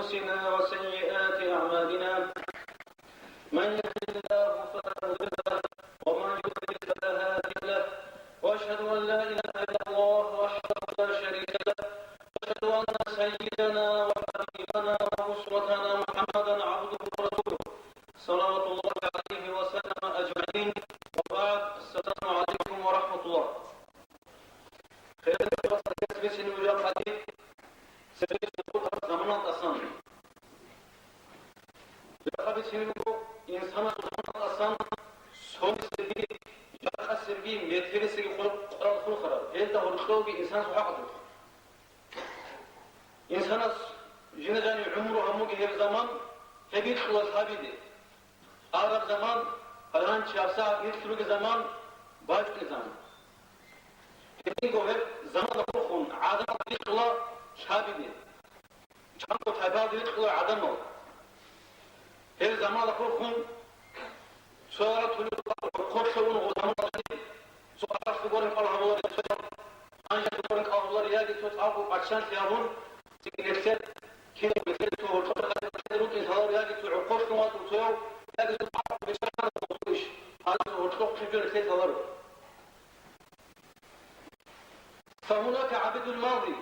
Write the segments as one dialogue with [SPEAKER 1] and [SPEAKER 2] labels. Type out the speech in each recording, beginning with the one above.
[SPEAKER 1] أنفسنا وسيئات أعمالنا من يهد الله فلا مضل له ومن يضلل فلا هادي له وأشهد أن لا إله إلا الله وحده لا شريك له وأشهد أن سيدنا وحبيبنا وأسوتنا محمدا عبده ورسوله صلوات الله عليه وسلم أجمعين وبعد السلام عليكم ورحمة الله. خير الناس المجاهدين zamanat asan. Tabii şimdi bu insana zamanat asan son sevgi, yakha sevgi, metferi sevgi Kur'an khara. Elde horuklu ki insan hakkıdır. İnsana jinejani umru hamu ki her zaman hebir kılas habidi. Arap zaman falan çapsa bir sürü zaman başka zaman. Hebir ko hep zaman okun adam bir kıla habidi. Çanko tabiat bir kıla adam ol. Her zaman okun sonra tülü korksa onu o zaman sonra sugorin kalhaları ancak sugorin kalhaları ya ki söz alko açan siyahun signeser kilometre to ortada rut insanlar ya ki söz koştumat uçuyor ya ki söz alko beşer olmuş halde ortada çünkü ses alır. فهناك عبد الماضي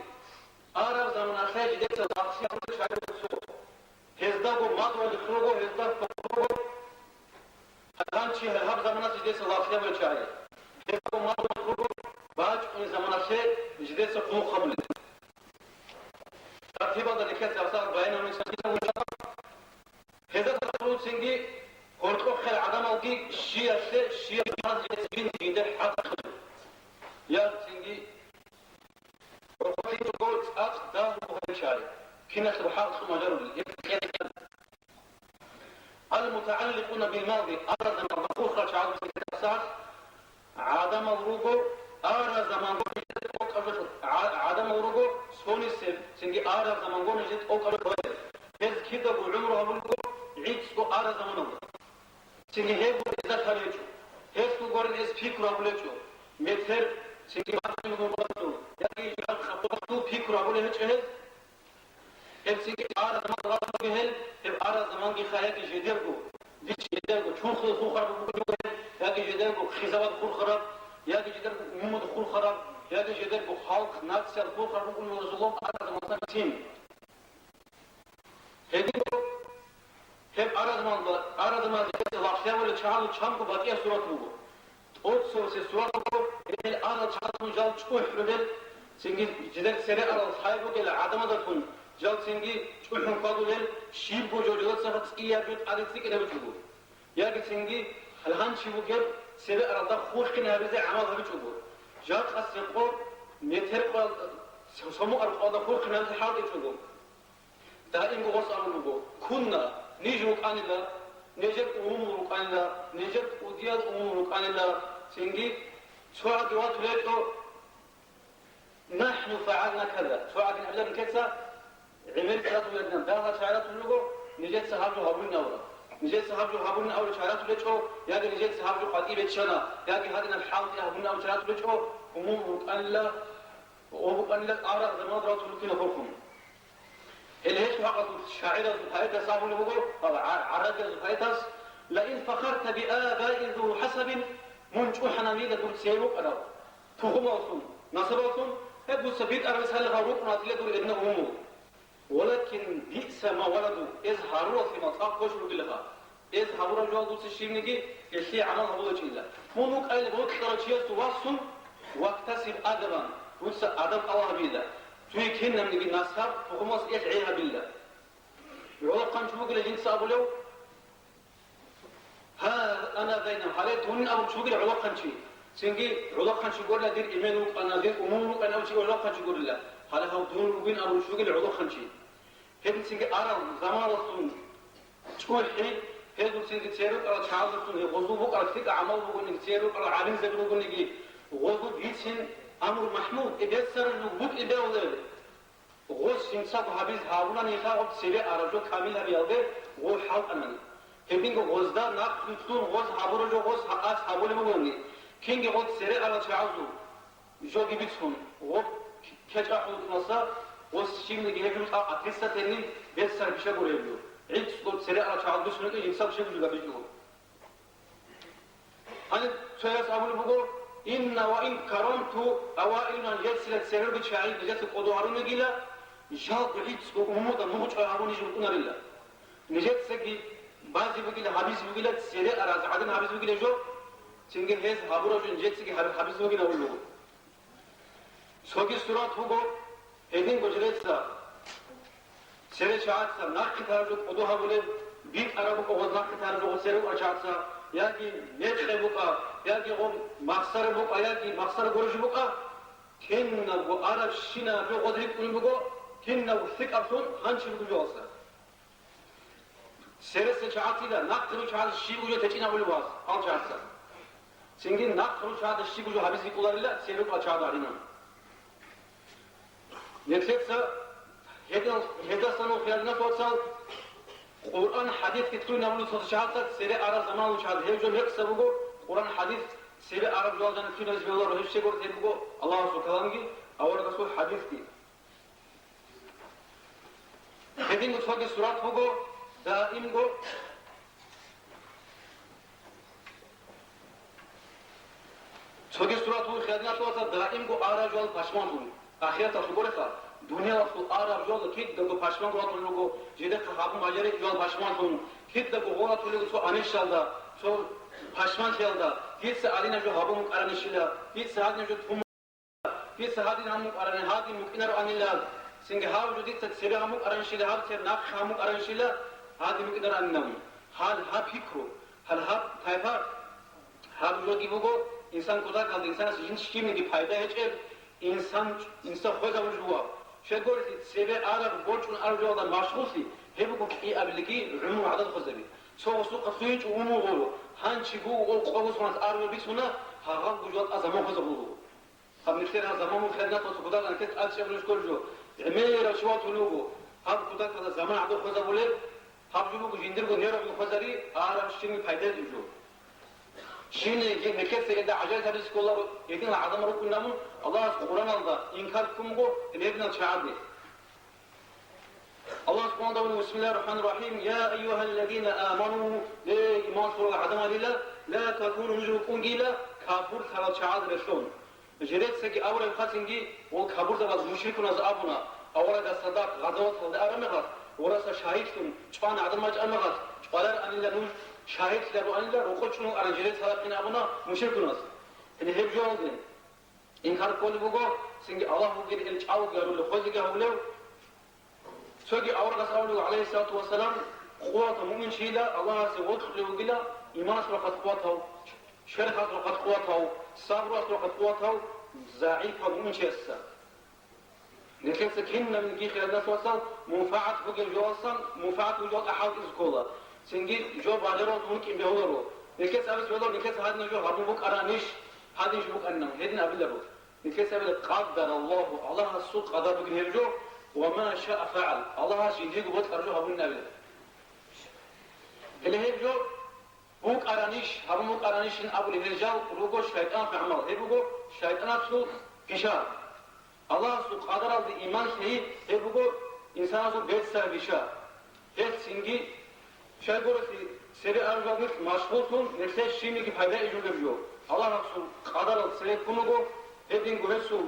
[SPEAKER 1] أعرف زمن أخير جديد الأقصى شعير السوق هزداغو ماضو الخروجو هزداغ خروجو هذا شيء هب زمن جديد الأقصى والشعير هزداغو ماضو الخروجو باج من زمن أخير جديد القوم قبل ترتيب هذا الكتاب أصلا بينه من سنين وجهه هذا الخروج سنجي هرتو خير عدم أوكي شيء ناس جديد جديد حق يا سنجي وقتي تقول أقدام وهالشاي كنا سبحان مجرد المتعلقون بالماضي أرى زمان بخوخ شعب الكتاب عدم الرجوع أرى زمان عدم الرجوع سوني سنجي أرى زمان قول جد أو كذا هز كده بعمره الرجوع عيد سو أرى زمان الله سنجي هي بيزات هاليجو هز تقول إس فكرة بليجو مثل سنجي ما تقول بلاتو يعني يجعل خطوة فكرة بليه جهل هل سنجي أرى زمان غلط جهل هل أرى زمان جي خيال جديركو ديش جديركو شو خو خراب بقول يعني جديركو خزوات خو خراب يعني جديركو ممد خو خراب يعني جديركو خالق نفس خو خراب بقول مظلوم أرى زمان تيم هديكو هل أرى زمان جدير لاشياء ولا شعال شامكو بقية صورة بقول أوت سورس صورة بقول هل أرى شعال مجال شو حلول سنجي جدير سري أرى صاحبه كلا عدم دكون جال سنجي شو حنقادو هل شيب بوجو جلس سخط إياه بيت عادتي كده بتشوفه يا كي سنجي الهان شيبو كير سري أرى ده خوش كنا هبزي عمل هبتشوفه جال خسرقو متر قال سمو أرى قاده خوش كنا هبزي حال يشوفه دائم غوص أمرو كنا نيجوك عن الله نجد أمورك عن الله نجد أوديات أمورك عن الله سنجي سواء دوات وليتو نحن فعلنا كذا سواء نحن كذا عمل كذا ولدنا ده شعارات اللغة نجد صحابه هابون أولا نجد صحابه هابون أولا شعارات وليتو يا كي نجد صحابه قديم بتشنا يا كي هذا الحال يا هابون أولا شعارات وليتو أمورك عن الله وأمورك عن الله أعرف زمان درات ولكن أخوكم اللي هيك فقط الشاعر الزهايتس صابون بقول عرض الزهايتس لئن فخرت بآباء ذو حسب منجو حناميد دور سيروك أنا تخم أصلا نصر أصلا هبو سبيد أرمس هل غروق ناتلة دور ابن أمه ولكن بئس ما ولدوا إظهاروا في مطاق وشروا بالله إظهاروا رجوع دوس الشيمنيكي الشيء عمل هبوه جيلا مونوك أين بوك ترشيه سواسون واكتسب أدبا وس أدب الله بيدا توي كنا من الناساب فخمس يدعيها بالله يقول قام شو بقول الجنس أبو لو ها أنا بينهم حالات هون أو شو بقول علاقة شيء سنجي علاقة شو يقول لا دير إيمانك أنا دير أمورك أنا وشي علاقة شو يقول لا حاله هو دون وبين أبو شو بقول علاقة شيء هذا سنجي أرى زمان رسول شو الحين هذا سنجي تسيرك على شعب رسول غضوبك على فيك عمل بقول إنك تسيرك على عالم زبون بقول إنك غضوب يسين أمر محمود إذا سر الوجود إذا ولا غوث إنسان حبيز هارونا نيخا سيرة أرجو كامل هبيالده غوث حال أنني هبينغ غوث دا ناقصون غوث هابورجو غوث حقاس هابولي مغني كينغ غوث سيرة على شعوزو جو جبتهم غوث كجا حوض نصا şimdi gelebiliriz atesta tenni bet sarfişe görebiliyor. İlk seri ara çaldı sünnet insan bir şey gücü biliyor. Hani söylese abul bugo inna ve in karamtu awailun yesilet sebebi çayı diyecek koduarını gila jal hiç umuda muç avunu jurkunarilla. Necetse ki bazı bugile habis bugile seri ara adın habis bugile jo çünkü hez haburo necetse ki habis bugile ulu. Soki surat bugo edin gojeretsa seri çağatsa nakki tarzı kodu habule bir arabuk oğuz nakki tarzı o seri açarsa ya ki neçre buka ya ki o maksarı buka ya ki maksarı görüşü buka kinna bu arab şina bir kodrik kunu buko kinna bu sik apsun hançı buku olsa serese çağatıyla nakkırı çağatı şi bucu teçina bulu baz al çağatsa çünkü nakkırı çağatı şi bucu habislik ularıyla seruk açağıda arinan netlekse hedastan okuyalına sorsal Kur'an hadis kitru namlu sosyalta seri ara zaman uçadı. Hevcom hepsi bu Kur'an hadis seri Arap yoldan kitru nazbiyorlar. Hepsi bu bu Allah subhanahu ki avara Resul hadis ki. Hedin mutfaki surat bu daim bu Sogi surat bu khadnat olsa daim bu ara yol paşman bu. Ahirete subhanallah dünya asıl Arap yolu kit de bu paşman kolatulugu jede kahabın acere yol paşman sonu kit de bu kolatulugu so anişalda so paşman şelda kitse alina jo habun aranışıyla kitse hadine jo tum kitse hadine hamuk aran hadin mukiner anillah singe havu diktat seri hamuk aranışıyla hab ser nak hamuk aranışıyla hadin mukiner annam hal hab fikru hal hab tayfa hab jo gibugo insan kuda kaldı insan hiç kimi bir fayda hiç insan hoca vurjuwa شكورتي سبع عرب بوجون أرجولا مشغولي هبكم في أبلغي عمو عدد خزبي سو سوق خيج ومو غلو هانشي بو أو قوس مانس أرجو بيسونا هاغان بوجود أزمان خزبو هم نختار زمان مخلنا تصقدا أن كت أشياء بنشكر جو عمير شوات ولوجو هم كذا كذا زمان عدد خزبولي هم جلوجو جندر جو نيرو بخزري عرب شيني فايدة جو شيني نكت سيدا عجل تبص كلارو يدين العظم ركون نامو الله القرآن الله إنكار كمغو نبنا شعبي الله سبحانه وتعالى بسم الله الرحمن الرحيم يا أيها الذين آمنوا إيمان سورة عدم لله لا تكونوا مشركون جيلا كافر ثلاث شعاد رسول جريت سكي أولا خاتنجي والكافر ثلاث مشركون از أبونا أولا الصداق غزوات فلد أرمغت ورسا شاهدتم شبان عدم ماج أمغت شبالر أن الله نوش شاهد لرو أن الله روخوشنو أرن جريت ثلاثين أبونا مشركون از إن هب جوالدين İnkar kolu bugo, singi Allah bu geri el çavu garulu khozi gahulu. Sögi avragas avlu aleyhissalatu vesselam kuvvata mu'min şila Allah se vodkhlu gila iman asraqat quwatahu şerh asraqat quwatahu sabr asraqat quwatahu za'if mu'min şessa. Nekemse kinna min gi khirna sosal munfaat bugel jolsan munfaat bugel ahad izkola. Singi jo badero mumkin beholo. Nekes abis bedor nekes hadna jo habubuk aranish hadin shubuk annam hedin abilabu. نكسب قدر الله السوق قدر بجنهرجو وما شاء فعل الله شيء قبض أرجو هبون نبي اللي هرجو بوك أرانيش هم بوك أرانيش إن أبو الهرجال روجو شيطان في عمل هبوجو شيطان سوق كشار الله سوق قدر على الإيمان شيء هبوجو إنسان سوق بيت سر بيشا هيك سينجي شيء قرصي سري أرجو مشغولون نفس الشيء ميكي فايدة يجون بيجو الله سوق قدر على سري كونغو Hedin güvesu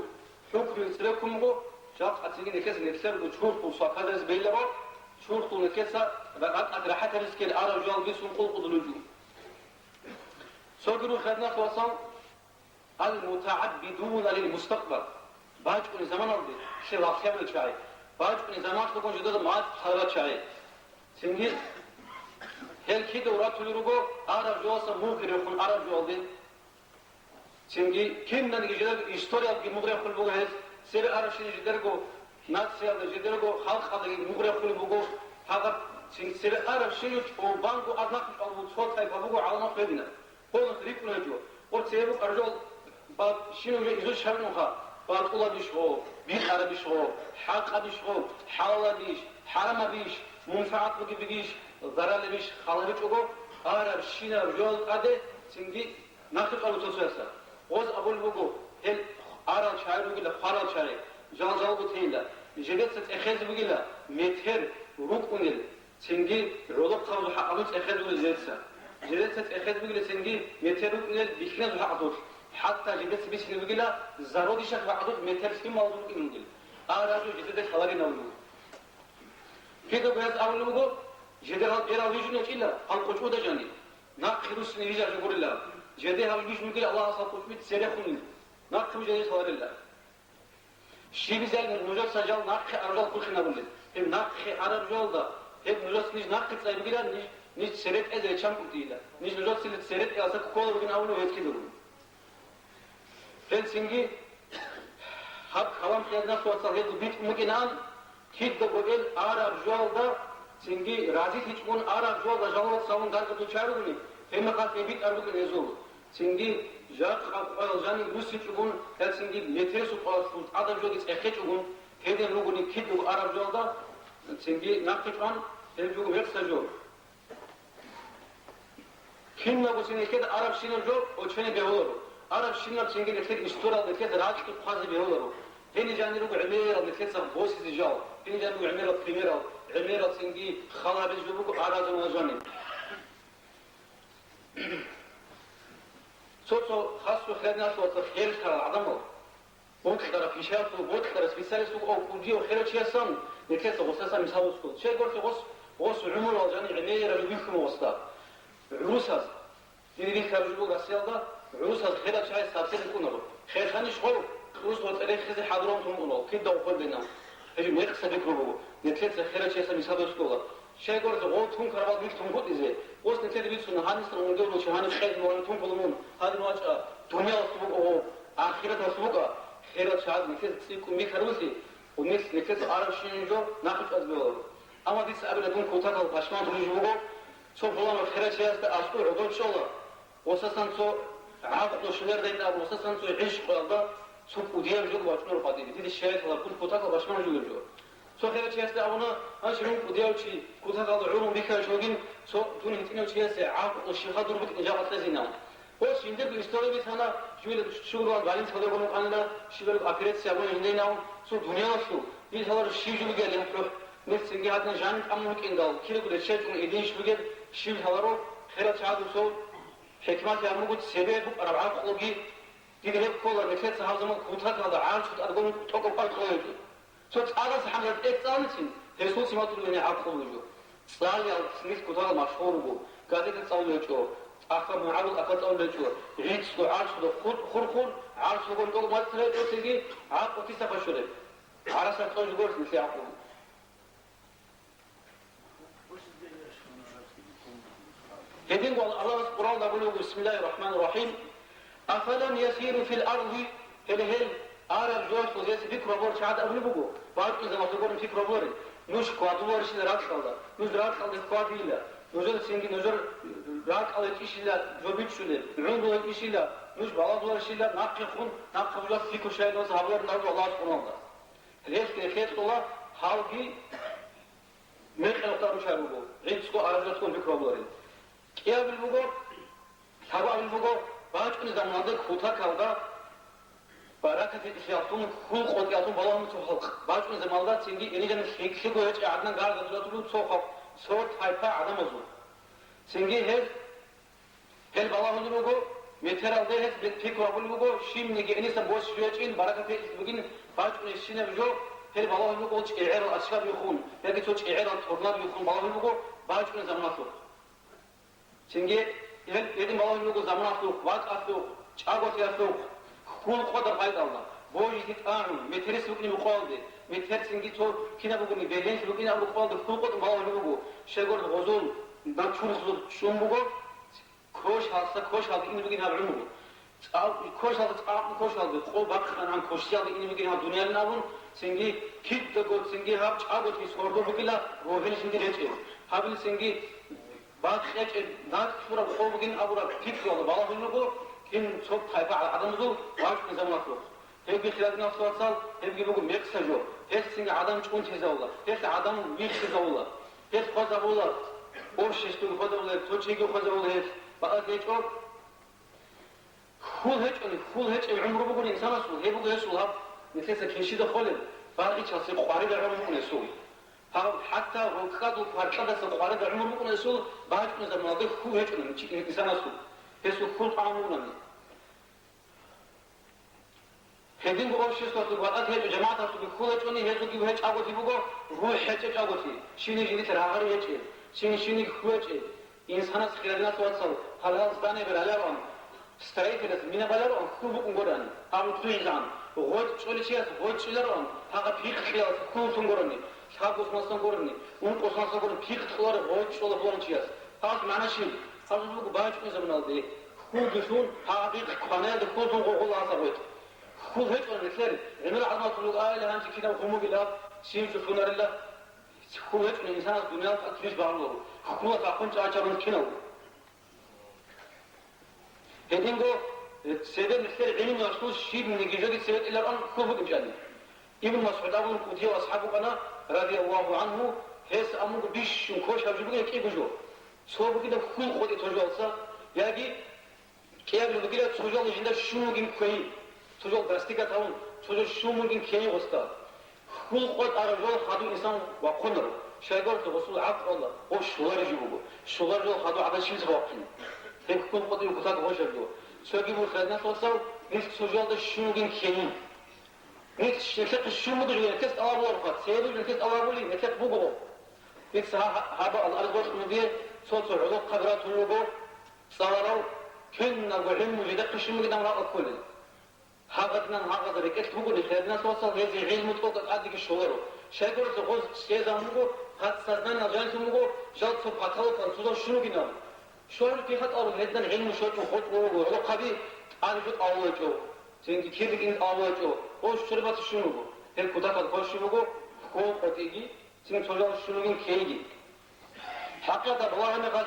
[SPEAKER 1] hükmün sırakumgu şak atsigin ekes netler bu çurtu sakadres belli var çurtu nekesa ve at rahat riskel ara jal bisun kul qudulucu sogru khadna khwasan al mutaabbidun lil mustaqbal baaj kun zaman aldı şey vaktiye bile çay baaj kun zaman ko juda maat khara çay singi her ki de uratulugo ara josa mukre kun ara joldi Çünkü kimden geceler historia ki mugre kul bu hez seri araşını jidergo nasyada jidergo halk adı mugre kul bu fakat çünkü seri araşını o banko adnak o sotay bu alana koyduna onu rikun ediyor o sebebi arjol bak şimdi izo şarno ha bak ulabiş o bir arabiş o hak abiş o halal abiş haram abiş munfaat bu gibi iş zarar abiş halal çok o araşını yol adı çünkü nakit alıtıyorsa Oz abul bugu hel aral şair ugila faral şair janjal bu teyla جدت اتخذ بقيلا متر ركن سنجي علق خمس حقوق اتخذ بالجلسة جدت اتخذ بقيلا سنجي متر ركن بيخنا حقوق حتى جدت بيسن بقيلا زارودي شك حقوق متر في موضوع إنجيل أراجو جدت خلاري نولو كده بهذا أول لوجو جدت هالبيرا ويجون إلا هالقشود جاني ناقخروس نيجا جبر الله جدت هالبيج مقيل الله أصلا قشود سريخون ناقخرو جدت خلاري الله شيء بيزال نجار سجال ناقخ أرجال كل خنا بقول هم ناقخ أرجال ده هم نجار نيج ناقخ تلاقي بقيلا نيج سرت أزاي شام كتيلا نيج نجار سلت سرت أصلا كل بقين أول ويت كده بقول هم سنجي هب خلام خيالنا سوى صار هذا بيت ممكن أن كيد بقول أرجال ده سنجي راضي تجون أرجال ده جالو سامون دار كتير شارو بني هم قال في بيت أرجو كنيزول سنجي جاك قال جاني روسي تجون هل سنجي مترسو قال فوت عدم جوديس أخي تجون هذا لوجوني كيد لوج أرجال ده سنجي ناقشان هم جوجو يكسجون كم لوجو سنجي كده عرب شنو جو وشنو بيهولو عرب شنو سنجي نكتب استورا نكتب راج تقاضي بيهولو هني جاني لوجو عميرة نكتب سب بوسي تجاو هني جاني لوجو عميرة بريميرا عميرة سنجي خلا بيجوبو أرجال وجاني سوتو خاصو خدنا سوتو خير كار عدمو بوك كار في شاتو بوك كار سبيساليستو أو كوديو خير شيء نكتب غصة مساوسكو شيء قلت غص عمر وجاني عميرة بيكم وسطا عروسها يدي كارجو غسيل ده عروسها خير شيء سابسين يكونوا خير خاني شغل عروس وتاريخ خذ حضرهم تقولوا كده وقول بينهم هجي ما يقصد يكرهوا نكتب خير شيء مساوسكو شيء قلت غوت هم كربات بيكتم قد إزاي وست نكتب بيسون هانيس ونقول له شهاني خير مولتهم كلهم هذا نواجه دنيا السبوق أو آخرة السبوق خير شهاد نكتب تسيكم ميكروسي ونكتب عرب شينجو ناقش أزبيور أما ديس قبل دون كوتاك الباشمان تريجوه سو فلان خير شيء أسطور عدول شغله وساسن سو عقد وشلر دين أبو وساسن سو عيش قلدا سو كوديام جو باشمان قادية تيجي الشيء هذا كل كوتاك الباشمان جو سو خير شيء أبونا أشرون كوديام شيء كوتاك العلوم بيكا شوقين سو دون هتينو شيء عقد وشيخ دربك إجابة لزينا هو شيندر بالإستوري بيتنا جويل شغل وعالين صدق ونوك عنا شغل أكيد سيابون هندينا سو دنيا سو دي هذا الشيء جو بيجي لهم فلوس نفسي هاتنا جانب أمك إندال كيلو كده شيء جون إدينش بيجي شيء هذا خيرات شهادة سو حكمات يا مقود سبب أربعة خلقي دي ده كله نفسي سهل زمان كوتاك هذا عارف شو أرجون توقف قال خلقي سو تعالى سحمد إكسانتين هسول سمعت له عارف خلقي صار يا سميث كوتاك مشهور بو قاعد يتصور يجوا أخر معاول أخر تصور يجوا ريت سو عارف شو خور عارف شو كون ما تلاقي تيجي عارف وتيسا بشوره عارف سأتوج جورس مثل عقول هدين الله القرآن يقول بسم الله الرحمن الرحيم أفلم يسيروا في الأرض هل عرب جوش وزيس فكرة بور شهاد أبني بقو بعد إذا ما تقولون فكرة بور نوش قادوار شيء راك خالد نوش راك خالد قاديلا نوجر سينجي نوجر راك خالد إشيلا جوبيت شله عون دوت إشيلا نوش بالادوار شيلا ناقخون ناقخولا فيكو شيء نوز هابلر نارو الله سبحانه ليش كيف الله حالقي مخلو تارو شاربو عيدسكو عرب جوشكو فكرة بورين يا بالبقو تابع بالبقو بعد كل زمان ده خوتا كذا بركة الإخلاقهم كل خود ياتون بالهم تحلق بعد كل زمان ده تيجي إني جن شيء كويس عدنا قال ده تقول صوخ صوت هايفا عدم مزور تيجي هل بالهم بالبقو مثلا ده بتفكر بالبقو شيء نيجي إني سبوس شوية بركة الإخلاقين بعد كل شيء نبجو هل بالهم بالبقو إعارة الأشخاص يخون لكن توش إعارة الطرناب يخون بالهم بالبقو بعد كل زمان صوت سنجي يدي ما هو يقول زمان أسلوك وقت أسلوك شاقوت أسلوك كل قدر بايد الله بوجي تتعامل مترس لكني مقالدة متر سنجي تو كنا بقولني بيلين لكني أبو مقالدة كل قدر ما هو يقول شغل غزول نشوف خزول شو بقول كوش هذا إني بقولني هذا عمره كوش هذا كوش هذا قول بقى عن كوش هذا إني بقولني هذا دنيا لنابون سنجي كيد تقول سنجي هاب شاقوت في سوردو بقيلا روحين سنجي رجع هابل سنجي بعد خير ناس شورا بقول بقين أبورا فكر ولا بالله بينكو كن صوت خايف على عدم زول واش نظام نفسه هيك خلال نفس وصل هيك بيقول ميكسجو هيك سين عدم تكون تزاولا هيك عدم ويك تزاولا هيك خذ ولا وش يشتغل خذ ولا توجيه خذ ولا هيك بقى هيك خول هيك العمر بقول إنسان أصل هيك بقول يسول هاب مثل كيشي دخله باقي شخص قارئ العمر نسوي حتى وكادوا فرقة سقارئ العمر نسوي بعد من زمان هذا هو هيك إنسان نسوي هسه كل عامونا هدين بقول شيء صار وقت هيك جماعة صار بكل شيء هيك كي هيك أقول تبغى هو هيك أقول تي شيني جدي ترى هذا هيك شيني هو هيك إنسان خيرنا توصل هلا زبانة برالهم ستريت بس مين بالرهم كل بقولان أو تريزان غوت شو شيء غوت شو لرهم هذا بيخ خيال كل تنقرني شاب وسنا تنقرني وسنا تنقرني بيخ خيال غوت شو لبلون شيء هذا معناه شيء هذا بقول باج من زمان هذا كل دشون هذا بيخ قناة كل تنقول هذا غوت كل هيك أنا مثال عمل عظمة تقول لا أنت كذا وقوموا بالله شيء شوفنا لله كل هيك الإنسان الدنيا تكفيش بعمره كل تقوم تعجبون كنوا هدينغو سبب مثل علم يرسل شيء من الجزء السبب إلى الآن كله إمجاني ابن مسعود أبو الكوفي وأصحابه أنا رضي الله عنه هس أمور بيش وكوش هبجوا كي بجو سو بقينا كل خود تجوا أصلا يعني كي أبلو بقينا تجوا لجنة شو ممكن كوي تجوا دراستيكا تاون تجوا شو ممكن كي وستا كل خود أرجو خدو إنسان وقنر شايقول تغسل عقل الله هو شوار يجيبه شوار جو خدو عبد شيء سواقين هيك كل خود يقطع غوش هبجو سوكي مخدنا توصل نفس تجوا ده شو ممكن كي نفس شكل شو ممكن يركز أول ورقة سيدو يركز أول ولي نكت بوجو نفس هذا الأرض وش مدير صوت العضو قدرات الوجو صاروا كنا وعلم وجدك شو ممكن نعمل كله هذا ركت بوجو نخدنا توصل هذه علم توقع عندك الشهور شايفور تقول شيء زمانه هاد سازمان نجار تموجو جات سبحانه وتعالى شو ممكن نعمل شو في خط أول هذا علم شو تخط وجو هو قبي أنا جد أول جو سينك كيف يمكن أول جو هو شربت شو مجو هل كذا كذا شو مجو هو قتيجي سينك شجار شو ممكن كيجي حقيقة بالله أنا قد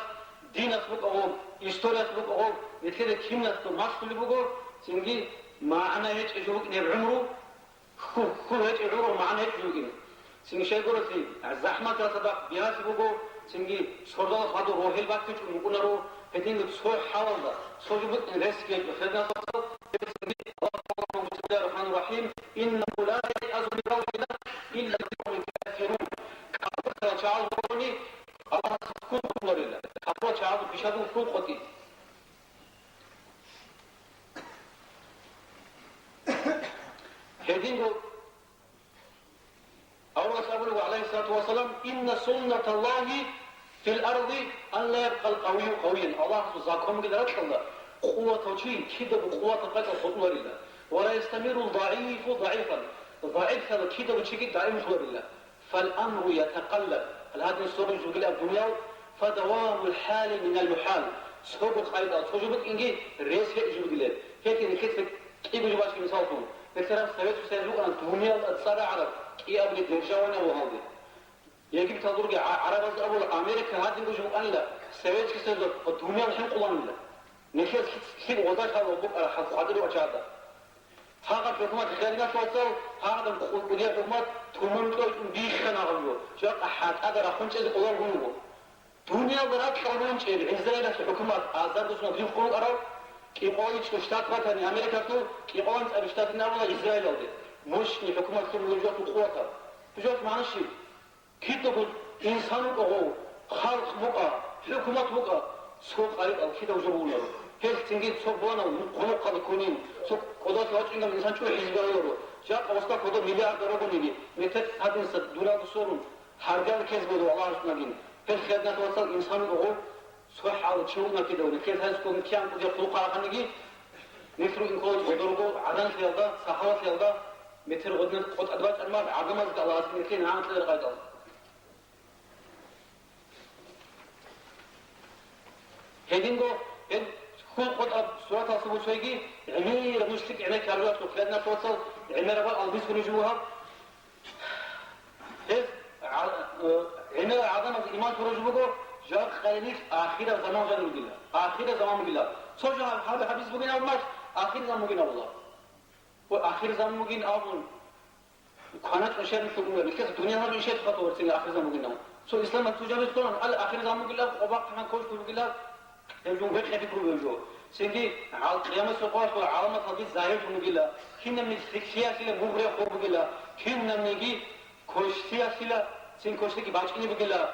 [SPEAKER 1] دين أسبق أول إستوري أسبق أول مثل كيم أسبق ما شو اللي بقول سينكي ما أنا هيك أجوك نبعمره هو هيك عمره ما أنا هيك أجوكين سينك شيء يقول سين الزحمة تصدق بيها سبقه سينكي صردال خادو روحي الباكت ممكن نرو هدين صور حاولنا صور جبت ريسكي خدنا صور الله بسم الله الرحمن الرحيم إنه لا يأذن بروح الله إلا القوم الكافرون كافر شعار بوني الله سكون الله لله كافر شعار بشهادة كل قتيل هدين أول سأقول عليه الصلاة والسلام إن سنة الله في الأرض أن لا يبقى القوي قويا الله سبحانه قدرت الله قوة وشين كده بقوة قدر خطوة لله ولا يستمر الضعيف ضعيفا ضعيف هذا كده بشكل دائم خطوة لله فالأمر يتقلب هذا السورة جوجل الدنيا فدوام الحال من المحال سوق خالد سوجبك إنجي رئيس هيك جوجل هيك نكتب كيف جواش مثالهم مثلا سويت سيزوق أن الدنيا تصارع على كي أبغى ترجعونه وهذا يجب تدرج عرب أول أمريكا هذا يقول أن لا سويت كسر الدنيا الحين قوان لا نخيل كيف وضعت هذا البقرة حقدر وأشهد هذا الحكومة خلينا توصل هذا الخلية الحكومة تمن تقول بيخنا غلو شو أحد أقدر أخونش إذا قلنا غلو دنيا برات قانون شيء إسرائيل الحكومة أزار دوسنا بيجي قانون أرى كي قايد شتات وطني أمريكا تو كي قايد أشتات ناولا إسرائيل هذا مش الحكومة تقول وجوه قوتها وجوه معناه شيء كي تقول إنسان أو خلق بقى حكومة بقى سوق عليك أو كده وجبونا هل تنجد سوق بنا ونقول قد كونين سوق قدرت واجد إن الإنسان شو يحس بيورو جاء قوسنا قدر مليار دولار بنيني مثل هذا الإنسان دولار بصورون حرجال كيس بدو الله سبحانه هل خدنا توصل إنسان أو سوق على شغلنا كده ونكيل هذا كان كده خلق على خنيجي نفرو إن كل قدرو عدن في هذا صحوة في هذا مثل غدنا قد أدوات المال عظمة الله سبحانه نعم تلقى قيد هيدينغو هيد كل قد سورة الصبح شويجي عمير مشتك عمير كارلات وكلنا توصل عمير أول ألبس ونجوها هيد عمير عظمة الإيمان ترجمه جاء خليك آخر زمان جل مجلا آخر زمان مجلا سوجا هذا حديث بقينا أول ماش آخر زمان مجلا الله وآخر زمان مجين أول كانت أشياء مثل بالكاس الدنيا هذا أشياء خطوة سنة آخر زمان مجلا سو إسلام تجاوز طبعا على آخر زمان مجلا وباق كمان كوش مجلا يجون غير خفيف كروبيجو سينكي على قيام السقوط والعالم الطبيعي زاهر مجلا كنا من السكسية سيلا مغري خوب مجلا kinamnegi koştiyasıyla sen koştaki başkini bugüla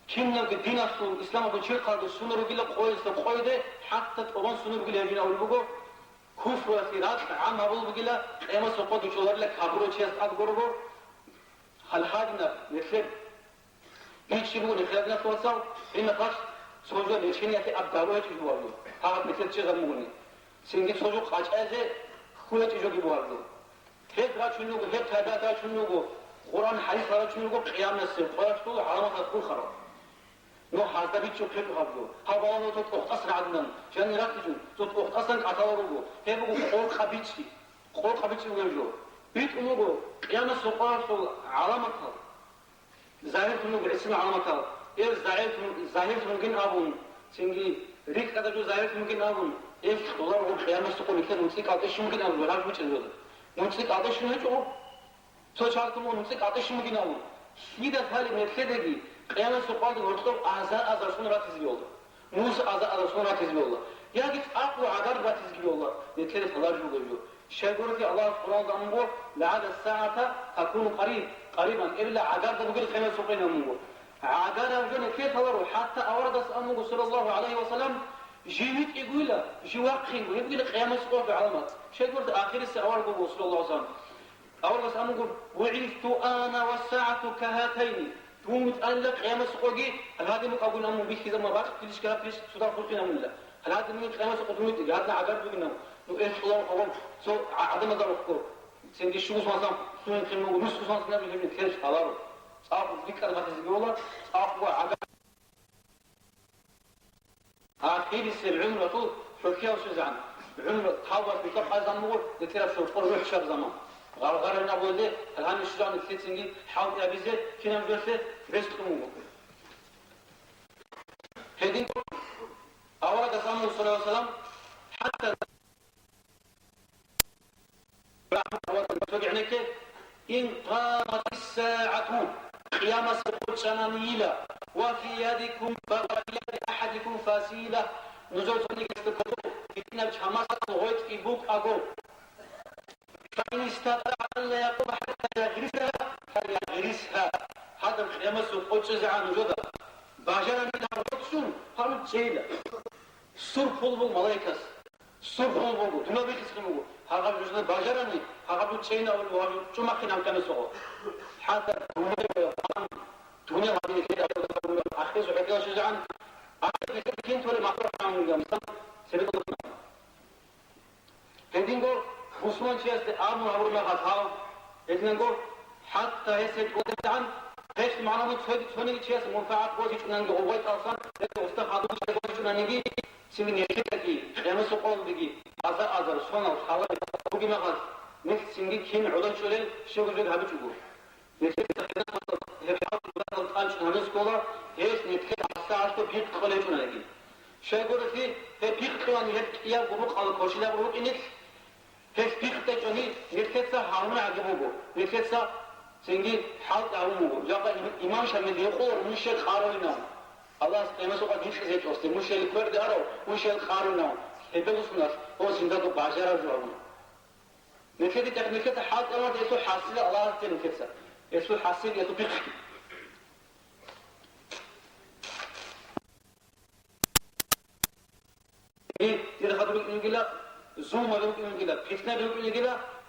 [SPEAKER 1] kinamge dinasu İslam'a bu çıkardı sunu bugüla koydu hatta olan sunu bugüla evine olbugo kufru asirat amma bugüla ema sokodu çolarla kabro çiyas ad gorugo halhadina nesle hiç bu nefretine sorsal inne kaç sonuçta neşeniyeti abdaru hiç bu vardı ha nefret çizamuni sen git çocuk kaç eze kuvvet çocuğu bu vardı hep raçunu hep tabiat raçunu Kur'an hadis raçunu kıyamet se qoyatu alamat kul kharab no hazda bir çok hep vardı havalı tut oqtasın adından yani rakıcı tut oqtasın ataları hep bu kol kabiçi görüyor bit onu kıyamet se qoyatu alamat zahir tunu ismi alamat zahir mümkün abun çünkü rik kadar zahir mümkün abun ev dolar o kıyamet se qoytu musik ateş mümkün abun var bu çözüyor musik ateş ne çok soçartım onun musik ateş mümkün abun şiddet hali metledeki kıyamet se qoytu ortada azar şunu rat izliyordu Musa azar şunu rat izliyordu ya git aklı adar rat izliyorlar metledi falan oluyor شايفون في الله سبحانه وتعالى لعل الساعة تكون قريبا إلا عقار تبقى خيمة سوقين أمه عقار رجل كيف هو حتى أورد أمه صلى الله عليه وسلم جيت يقول له جواقين ويقول لك قيامة سوق بعلامات شايفون في آخر الساعة صلى الله عليه وسلم أورد أمه وعرفت أنا والساعة كهاتين توم تألق قيامة سوقي هذا مقابل أمه بيش كذا ما بعرف كلش كلام كلش صدق فرقنا من الله هذا من قيامة سوق تومت هذا عقار بيجنا إيش الله قوم سو عدم ذلك سندي شو مثلا سون كلمة ونص مثلا نبي نبي كيرش حلارو صعب ذكر ما تزيولا صعب وعقار آخر السبعين رطول شوكيا وشزعن عمر تحول في طب هذا النور ذكر في الفرق شر زمان غير أن أقول ده الآن الشجاع نكتب سنجي حاول أبيزه كنا نجلسه رزق مو هدين أول قسم صلى الله عليه وسلم حتى إن قامت الساعة قيام سقوط شنانيلا وفي يدكم وفي يد أحدكم فاسيلة نزول صديق استقطوا إتنا بشماسة غويت في بوك أقو فإن استطاع أن لا يقوم حتى يغرسها فليغرسها هذا قيام سقوط شزعان نجودا باجانا منها وقتسون هارو تشيلا سور فولبو ملايكاس سور فولبو دنا بيخسكمو هذا جزء باجراني هذا تشينا ولا شو ما خلنا كنا سوا حتى الدنيا هذه كده آخر زوجة شجعان آخر كنت ولا ما أعرف عنهم جام سبب هندينغو مسلمان شيء است آمن أقول ما خاصه هندينغو حتى هسه قدام هيش معنا متفق شيء منفعات قوي شو نانجو هو أصلا استخدام شيء قوي شو نانجي سيمين يشتكي يعني سقول بيجي azar sonra hava bugün kadar ne singi kim olan şöyle şey güzel habi çukur ne tekrar hep yapılan tanışmanız kola hiç ne tekrar asla bir kale şuna lagi şey görüyoruz hep bir kılan hep ya bu kalı koşula bu inik hep bir de çoni ne tekrar harma agibu bu ne tekrar singi halk avumu ya da imam şamil yokul müşek haruna Allah kıymet o kadar hiç zeki olsun müşek verdi aro müşek haruna هبلسنا هو سندك باجرا جوابنا نكدي تكنيكة حاط الله يسوع حاصل الله تنكسر يسوع حاصل يتبقى إيه إذا خدوا الإنجيل زوم هذا الإنجيل فتنة الإنجيل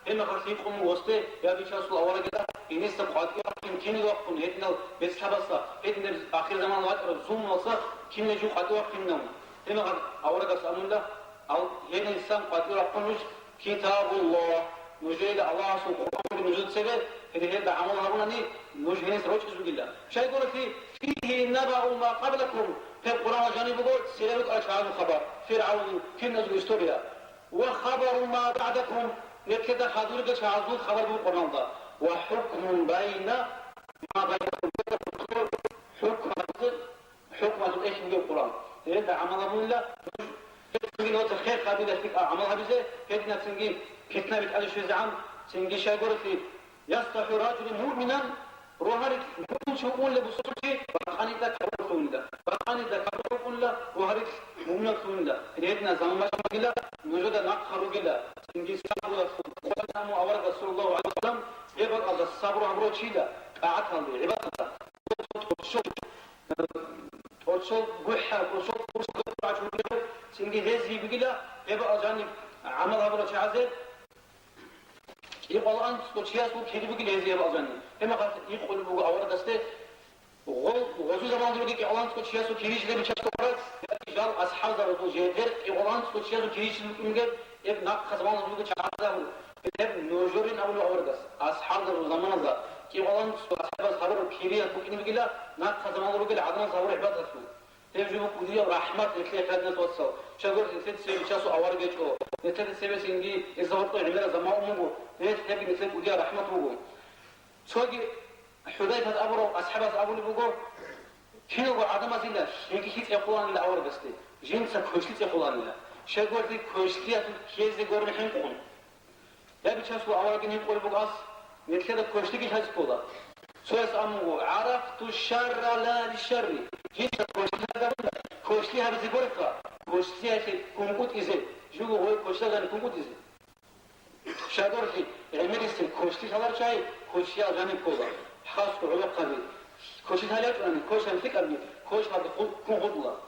[SPEAKER 1] هم خاصيكم وسط يا بيشاس الأول كده إني سبقات يمكن يوقفون هتنا بس حبسة هتنا آخر زمان وقت زوم وصل كم نجوا قدوا كمنا هم أول كده سأمنا أو هنا إنسان قد يرقمش كتاب الله نجيل الله سبحانه نجد سبب هذا عمل هاروني نجهنس روش اسم الله شيء يقول فيه نبأ ما قبلكم في القرآن جانب يقول سيرة أشعار الخبر فرعون كن نزل استوريا وخبر ما بعدكم يكذا حضور أشعار الخبر بالقرآن ده وحكم بين ما بينكم حكم إيش من القرآن هذا عمل الله سنجي نوت الخير قابل فيك عملها بزي هدنا سنجي كتنا بتقال شو زعم سنجي شايقول في يصلح رجل مؤمنا روحك مؤمن شو يقول لبصوتي فقاني ذا كبرتون ذا فقاني ذا كبرتون لا روحك مؤمن تون ذا هدنا زمان ما شمجلا نوجد نقخر جلا سنجي سنجي قلنا مؤورد رسول الله عليه وسلم يبقى Torchida, Ataldi, Ribata, Torso, Guha, Torso, Singi Hezi Bigila, Eva Azani, Amal Abra Chaze, Iqalan, Scotias, Kiribuki Hezi Azani, Emma Iqulu, our Daste, وغزو زمان دلوقتي إعلان سكوت شيء سو كيريش اللي بيشتغل كورات يجعل أصحاب دارو جيدر إعلان سكوت شيء سو كيريش ممكن إب ناق خزمان دلوقتي شعار إب نوجورين أولو أوردس أصحاب دارو زمان ذا إعلان سكوت أصحاب صبر كيريا بكين بيجلا ناق خزمان دلوقتي عدنا صبر عباد رسول تجيبوا كوديا رحمة إثنين خدنا توصل شغل إثنين سبب شاسو أوار جيتشو إثنين سبب سينجي إزورتو عمره زمان مو إثنين تبي إثنين كوديا رحمة مو شوقي حذيفة أبرو أصحاب أبو لبوجو كانوا عدم زينة يمكن هيت يقولون لا أور بستي جنس كوشلي يقولون لا شغل في كوشلي كيز يقول نحن كون لا بتشوفوا أور كني يقول بقاس نتكلم كوشلي كي هذا كولا سويس أمو عرفت الشر لا للشر جنس كوشلي هذا زبوركا كوشلي هذا كونكوت إزاي شو هو كوشلي هذا كونكوت إزاي شغل في عملية كوشلي هذا شيء كوشلي هذا كولا خاص كعلق قبيل كوشي ثالث أنا كوش هم فيك أبني كوش هذا كون خطوة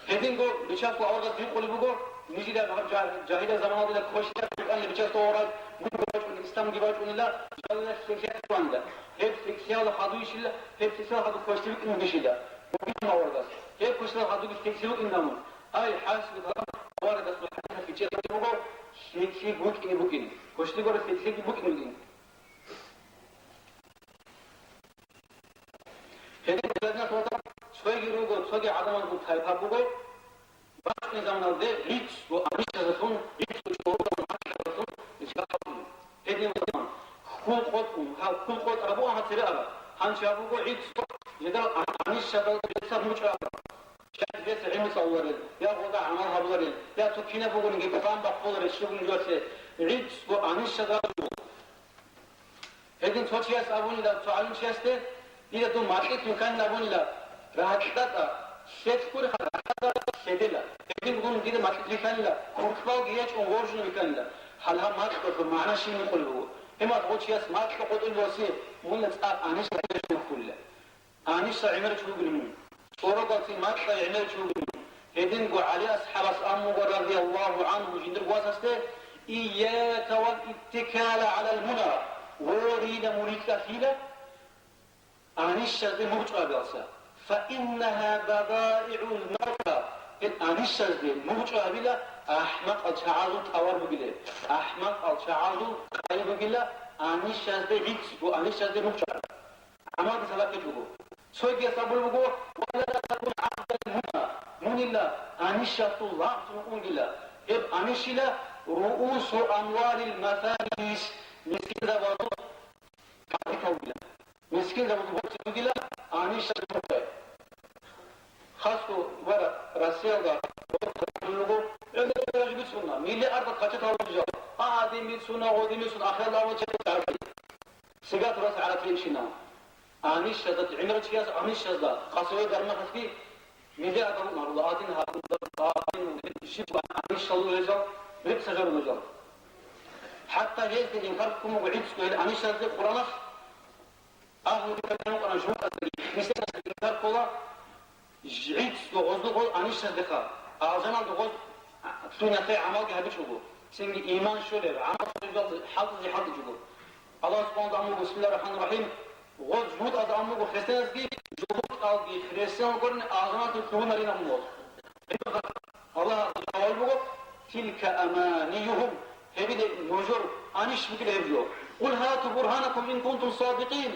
[SPEAKER 1] هذين جو بيشافوا أول ذي يقول بيجو نيجي ده نحن جاهدا زمان هذا كوش ده أنا بيشافوا أوراد بيجو الإسلام جبات ولا جالنا فيكسيا تواندا هيد فيكسيا ولا خادويش إلا هيد فيكسيا هذا كوش تبيك إنه بيشيدا وبيجو ما أوراد هيد كوش ده هذا فيكسيا إنه أي حاسب هذا أوراد اسمه فيكسيا بيجو فيكسيا بوك إنه بوكين كوش تقول فيكسيا بوك إنه بوكين هذين بلادنا تودا شوي يروقو شوي عدمان قد خايفها بوغو باش نظامنا ده ريتش وأمريش تزفون ريتش وشورودا ومعاش تزفون إشغال هذين زمان كل قوت أبوها هتسرع أبا هنشي أبوغو ريتش يدل أمريش شغال بيسا موش أبا شاید بيسا عمس أولارين يا غودا عمال هبولارين يا توكينا بوغو نجي بفان بقولار الشغل نجوسي ريتش وأمريش شغال هذين توشياس أبوني لا تعلم شياسته إذا دو ماركت مكان نبون لا راحتة شتكور راحتة شديلة إذا بقول كده ماركت مكان لا كورفاو جيش ونورجن مكان لا حالها ما تقول معنا شيء نقول هو إما تقول شيء ما تقول الوصي مولنا تقول أنا شايف شو كله أنا شايف عمر شو قلمون صورة قصي ما تقول عمر شو قلمون إذا نقول عليه أصحاب أمو رضي الله عنه جندر قواسته إياك والاتكال على المنى وريد مريك فيله أنيش شذي موجة بيلسا فإنها بضائع المركة أنيش شذي موجة بيلا أحمق الشعاذ تاور بيلا أحمق الشعاذ قريب بيلا أنيش شذي عيد وأنيش شذي موجة أما تسلك جوه سوي يسابول بقول ولا تكون عبدا هنا من الله أنيش شذ الله تقول الله إب أنيش لا رؤوس أموال المفاليس مسكين ذا وضو كابيكا مسكين ده بقول تقولي أني شغله خاصو ورا راسيال ده بقول إذا رجبت سنة ميلي أرض قطعة هالوجه هذه ميل سنة وهذه ميل سنة آخر الله وجه تعرفي سجات راس على كل شيء نام أني شغلت عمرت فيها أني شغله خاصو درما خفي ميلي أرض مرضاتين هذين شيء أني شغله رجال بيت سجل رجال حتى هيك إنكاركم وعيد سؤال أني شغله قرآن أهل كلامه أنا جوك مثلا الإنكار كلا جعيد وغزو أنيش صدقة أعزنا الغز سنة في عمل كهذا شو سنجي إيمان شلل عمل شلل حظ شو الله سبحانه وتعالى بسم الله الرحمن الرحيم غز جود أدامه وخسرت كي جود ألقي خسرت وقرن أعزنا تكون مرينا موت الله جوال بقول تلك أمانيهم هبدي نجور أنيش بكل هبجو قل هاتوا برهانكم إن كنتم صادقين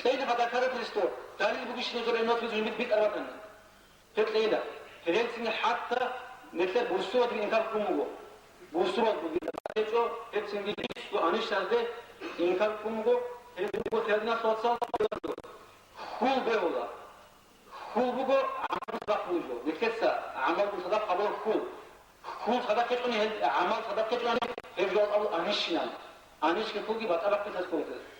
[SPEAKER 1] ليلة هذا كارت الستور تاني بقولش نزور الناس في زميل بيت أربعة فت ليلة فريق سنة حتى مثل بوسوات الإنكار كموجو بوسوات بقول تيجو فت سنة بيش وأنيش هذا إنكار كموجو هذا بقول تهدنا صوت صوت خول بيولا خول بقول عمل صدق بوجو بكسة عمل صدق قبل خول صدق كتوني عمل صدق كتوني هذا بقول أنيش نام أنيش كفوقي بتأرق كتاس كويس